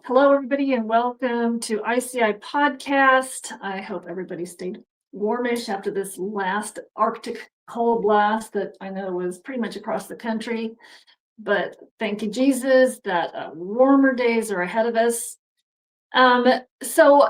Hello, everybody, and welcome to ICI Podcast. I hope everybody stayed warmish after this last Arctic cold blast that I know was pretty much across the country. But thank you, Jesus, that warmer days are ahead of us. Um, so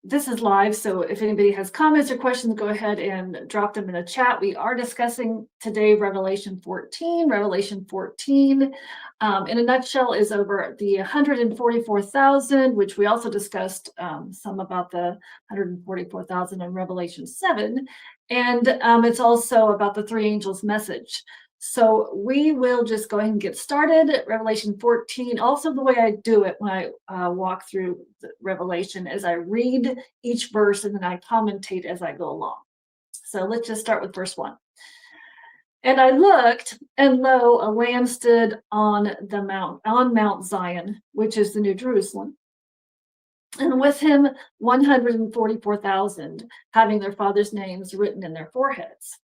this is live, so if anybody has comments or questions, go ahead and drop them in the chat. We are discussing today Revelation 14. Revelation 14, in a nutshell, is over the 144,000, which we also discussed some about the 144,000 in Revelation 7. And it's also about the three angels' message. So we will just go ahead and get started. Revelation 14. Also, the way I do it when I walk through the Revelation is I read each verse and then I commentate as I go along. So let's just start with verse 1. And I looked, and lo, a lamb stood on Mount Zion, which is the New Jerusalem, and with him 144,000, having their father's names written in their foreheads.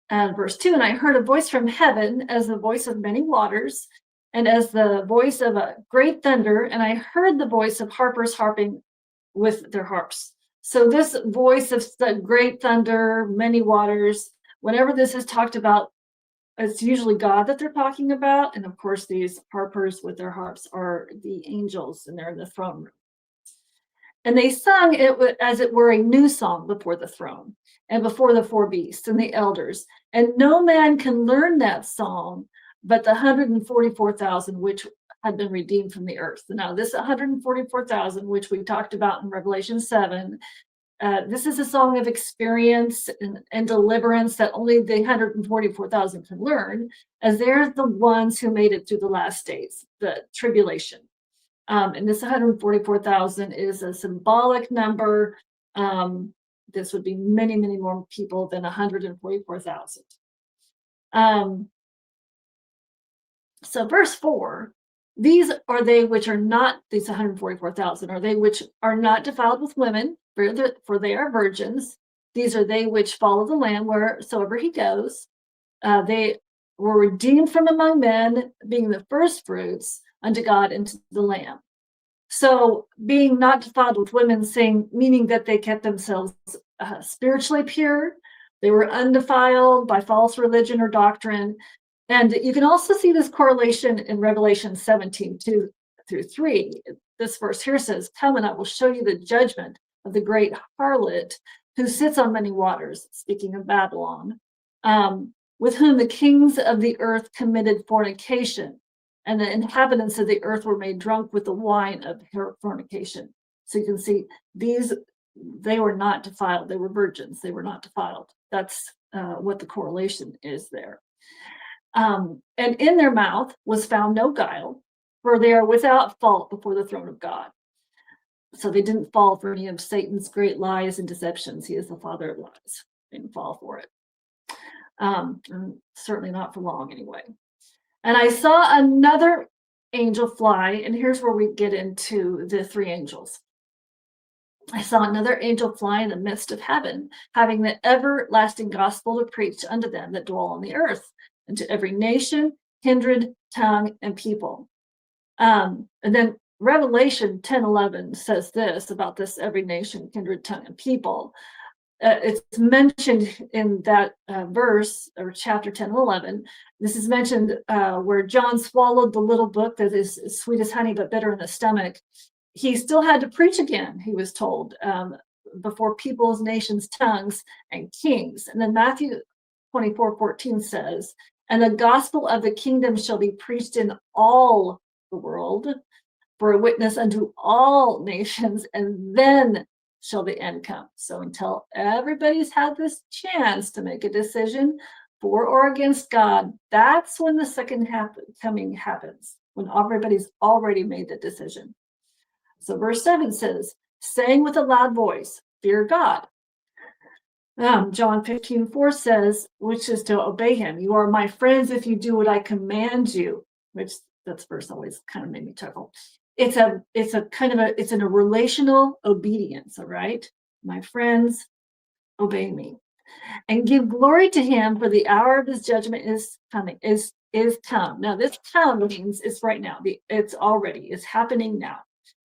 And verse 2, and I heard a voice from heaven as the voice of many waters, and as the voice of a great thunder, and I heard the voice of harpers harping with their harps. So this voice of the great thunder, many waters, whenever this is talked about, it's usually God that they're talking about. And of course, these harpers with their harps are the angels, and they're in the throne room. And they sung it as it were a new song before the throne and before the four beasts and the elders. And no man can learn that song but the 144,000 which had been redeemed from the earth. Now, this 144,000, which we talked about in Revelation 7, this is a song of experience and deliverance that only the 144,000 can learn, as they're the ones who made it through the last days, the tribulation. And this 144,000 is a symbolic number. This would be many, many more people than 144,000. So verse 4, these are they which are not, these 144,000, are they which are not defiled with women, for they are virgins. These are they which follow the Lamb wheresoever he goes. They were redeemed from among men, being the first fruits unto God and to the Lamb. So being not defiled with women, meaning that they kept themselves spiritually pure. They were undefiled by false religion or doctrine. And you can also see this correlation in Revelation 17, 2 through 3. This verse here says, come and I will show you the judgment of the great harlot who sits on many waters, speaking of Babylon, with whom the kings of the earth committed fornication, and the inhabitants of the earth were made drunk with the wine of her fornication. So you can see they were not defiled. They were virgins. They were not defiled. That's what the correlation is there. And in their mouth was found no guile, for they are without fault before the throne of God. So they didn't fall for any of Satan's great lies and deceptions. He is the father of lies. They didn't fall for it. And certainly not for long anyway. And I saw another angel fly, and here's where we get into the three angels. I saw another angel fly in the midst of heaven, having the everlasting gospel to preach unto them that dwell on the earth, and to every nation, kindred, tongue, and people. And then Revelation 10:11 says this about this every nation, kindred, tongue, and people. It's mentioned in that verse, or chapter 10 and 11. This is mentioned where John swallowed the little book that is sweet as honey but bitter in the stomach. He still had to preach again, he was told, before peoples, nations, tongues, and kings. And then Matthew 24:14 says, and the gospel of the kingdom shall be preached in all the world for a witness unto all nations, and then shall the end come. So until everybody's had this chance to make a decision for or against God, that's when the second coming happens, when everybody's already made the decision. So verse 7 says, saying with a loud voice, fear God. John 15:4 says, which is to obey him. You are my friends if you do what I command you, which that verse always kind of made me chuckle. It's in a relational obedience, all right? My friends, obey me. And give glory to him, for the hour of his judgment is coming, is is come. Now, this come means it's right now. It's happening now.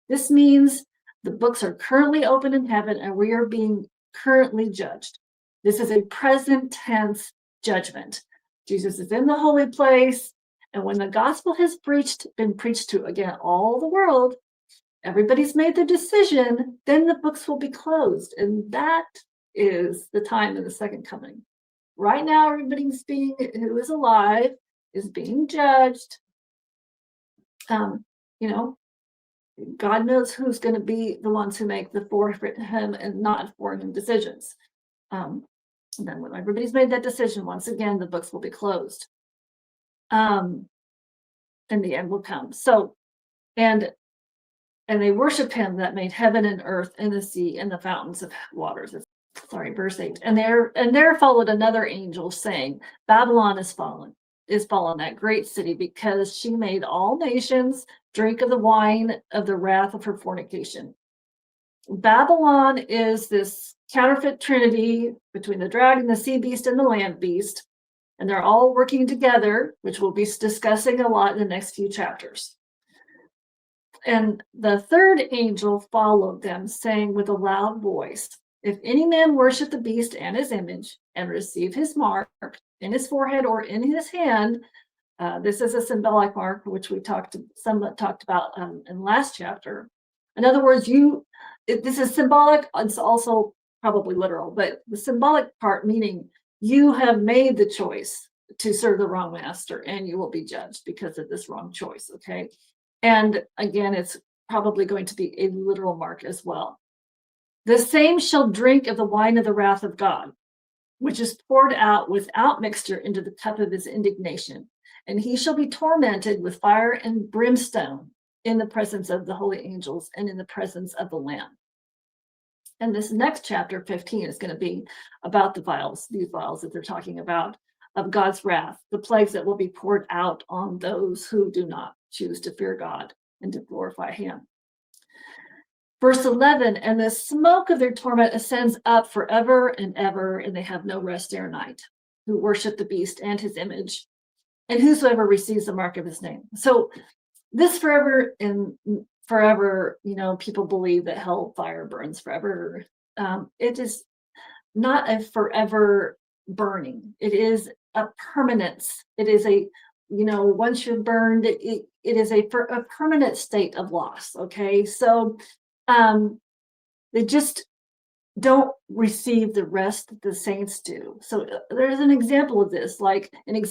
This means the books are currently open in heaven and we are being currently judged. This is a present tense judgment. Jesus is in the holy place. And when the gospel has been preached to, again, all the world, everybody's made their decision, then the books will be closed. And that is the time of the second coming. Right now, who is alive is being judged. God knows who's going to be the ones who make the for him and not for him decisions. And then when everybody's made that decision, once again, the books will be closed. And the end will come. So, and they worship him that made heaven and earth and the sea and the fountains of waters. Verse 8. And there followed another angel saying, Babylon is fallen, that great city, because she made all nations drink of the wine of the wrath of her fornication. Babylon is this counterfeit trinity between the dragon, the sea beast, and the land beast. And they're all working together, which we'll be discussing a lot in the next few chapters. And the third angel followed them, saying with a loud voice, if any man worship the beast and his image and receive his mark in his forehead or in his hand, this is a symbolic mark, which we somewhat talked about in last chapter. In other words, this is symbolic. It's also probably literal, but the symbolic part meaning you have made the choice to serve the wrong master and you will be judged because of this wrong choice, okay? And again, it's probably going to be a literal mark as well. The same shall drink of the wine of the wrath of God, which is poured out without mixture into the cup of his indignation. And he shall be tormented with fire and brimstone in the presence of the holy angels and in the presence of the Lamb. And this next chapter, 15, is going to be about these vials that they're talking about, of God's wrath, the plagues that will be poured out on those who do not choose to fear God and to glorify him. Verse 11, and the smoke of their torment ascends up forever and ever, and they have no rest day or night, who worship the beast and his image, and whosoever receives the mark of his name. So this forever and forever, people believe that hellfire burns forever. It is not a forever burning. It is a permanence. It is once you're burned, it is a permanent state of loss. Okay, so they just don't receive the rest that the saints do. So there's an example of this, like in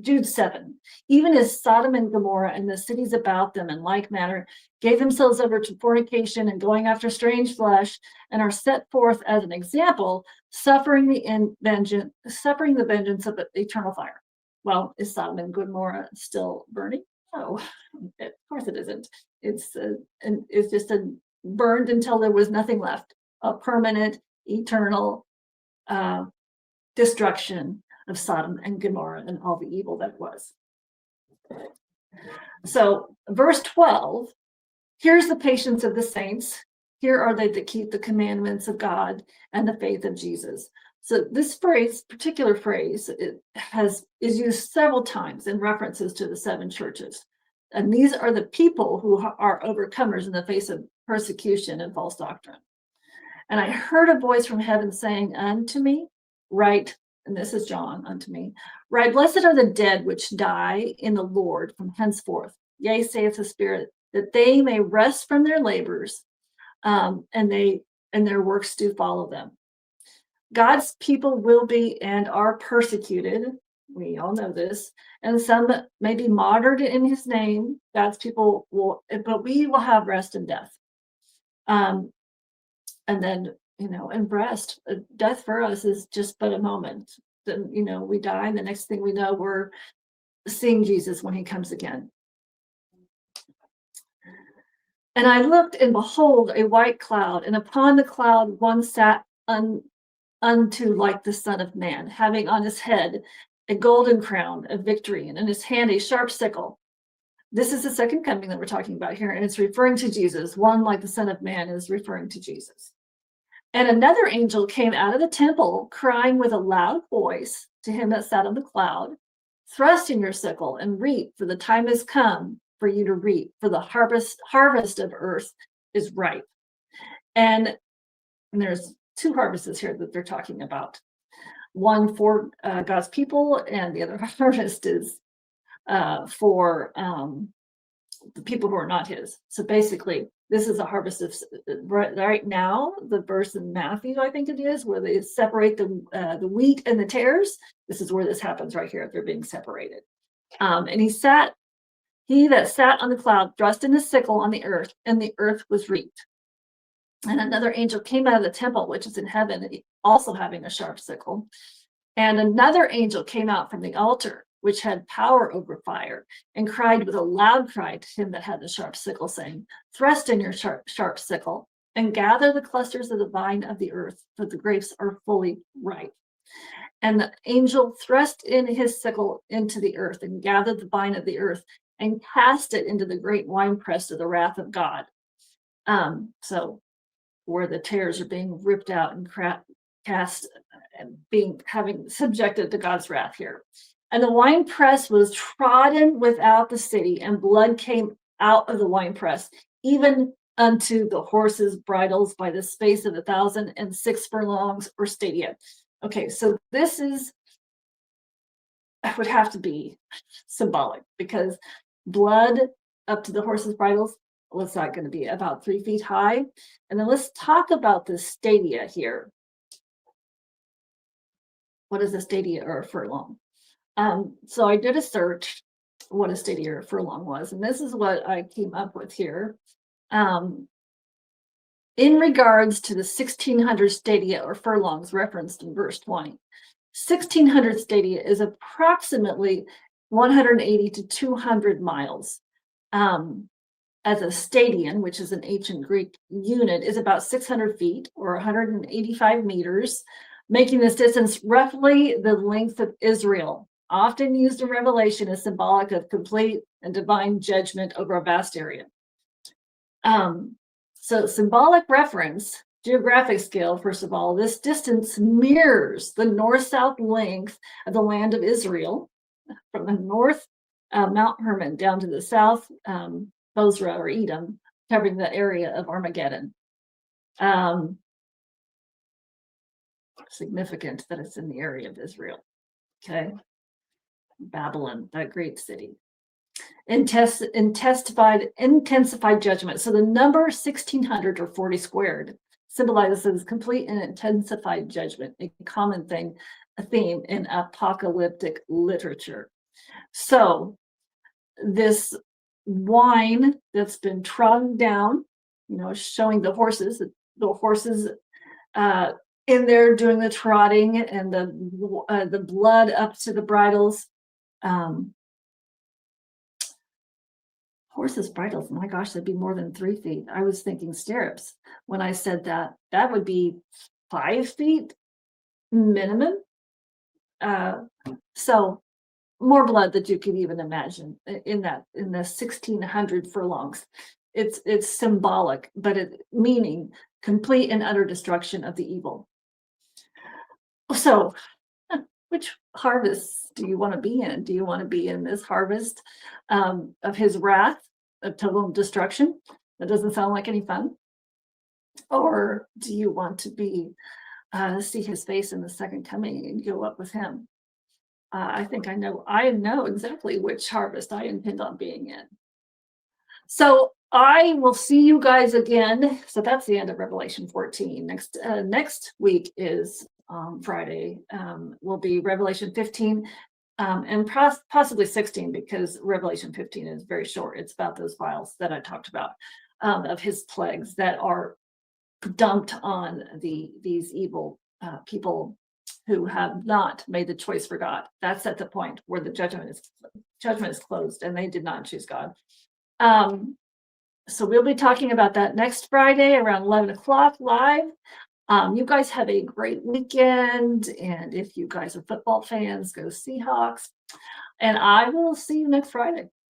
Jude 7. Even as Sodom and Gomorrah and the cities about them in like manner gave themselves over to fornication and going after strange flesh, and are set forth as an example, suffering the vengeance of eternal fire. Well, is Sodom and Gomorrah still burning? No, of course it isn't. It's just burned until there was nothing left. A permanent, eternal destruction of Sodom and Gomorrah and all the evil that was. So, verse 12, here's the patience of the saints. Here are they that keep the commandments of God and the faith of Jesus. So this particular phrase, is used several times in references to the seven churches. And these are the people who are overcomers in the face of persecution and false doctrine. And I heard a voice from heaven saying unto me, write, and this is John, unto me, write, blessed are the dead which die in the Lord from henceforth. Yea, saith the Spirit, that they may rest from their labors, and their works do follow them. God's people will be and are persecuted. We all know this. And some may be martyred in his name. God's people will, but we will have rest in death. And then, and rest, death for us is just but a moment. Then, we die, and the next thing we know, we're seeing Jesus when he comes again. And I looked, and behold, a white cloud, and upon the cloud one sat unto like the Son of Man, having on his head a golden crown of victory, and in his hand a sharp sickle. This is the second coming that we're talking about here, and it's referring to Jesus. One like the Son of Man is referring to Jesus. And another angel came out of the temple, crying with a loud voice to him that sat on the cloud, Thrust in your sickle and reap, for the time has come for you to reap, for the harvest of earth is ripe. And there's two harvests here that they're talking about. One for God's people, and the other harvest is for the people who are not his. So basically, this is a harvest of right now. The verse in Matthew, I think it is, where they separate the wheat and the tares. This is where this happens right here. They're being separated. And he that sat on the cloud thrust in his sickle on the earth, and the earth was reaped. And another angel came out of the temple, which is in heaven, also having a sharp sickle. And another angel came out from the altar, which had power over fire, and cried with a loud cry to him that had the sharp sickle, saying, Thrust in your sharp sickle, and gather the clusters of the vine of the earth, for the grapes are fully ripe. And the angel thrust in his sickle into the earth, and gathered the vine of the earth, and cast it into the great winepress of the wrath of God. So where the tares are being ripped out and cast, and having subjected to God's wrath here. And the winepress was trodden without the city, and blood came out of the winepress, even unto the horses' bridles by the space of 1,006 furlongs or stadia. Okay, so this would have to be symbolic, because blood up to the horses' bridles, what's that going to be? About 3 feet high. And then let's talk about the stadia here. What is a stadia or a furlong? So I did a search what a stadia or a furlong was, and this is what I came up with here. In regards to the 1,600 stadia or furlongs referenced in verse 20, 1,600 stadia is approximately 180 to 200 miles. As a stadion, which is an ancient Greek unit, is about 600 feet or 185 meters, making this distance roughly the length of Israel, often used in Revelation as symbolic of complete and divine judgment over a vast area. So symbolic reference, geographic scale, first of all, this distance mirrors the north-south length of the land of Israel, from the north, Mount Hermon, down to the south, Bozrah or Edom, covering the area of Armageddon. Significant that it's in the area of Israel. Okay. Babylon, that great city. Intensified judgment. So the number 1,600 or 40 squared symbolizes complete and intensified judgment, a common a theme in apocalyptic literature. So this wine that's been trodden down, showing the horses in there doing the trotting, and the blood up to the bridles. Horses' bridles, my gosh, that'd be more than 3 feet. I was thinking stirrups when I said that. That would be 5 feet minimum. So more blood than you could even imagine in the 1,600 furlongs. It's symbolic, but meaning complete and utter destruction of the evil. So which harvest do you want to be in? Do you want to be in this harvest of his wrath, of total destruction? That doesn't sound like any fun. Or do you want to see his face in the second coming and go up with him? I think I know exactly which harvest I intend on being in. So I will see you guys again. So that's the end of Revelation 14. Next week is Friday, will be Revelation 15 and possibly 16, because Revelation 15 is very short. It's about those vials that I talked about, of his plagues that are dumped on these evil people who have not made the choice for God. That's at the point where the judgment is closed, and they did not choose God. So we'll be talking about that next Friday around 11 o'clock live. You guys have a great weekend, and if you guys are football fans, go Seahawks, and I will see you next Friday.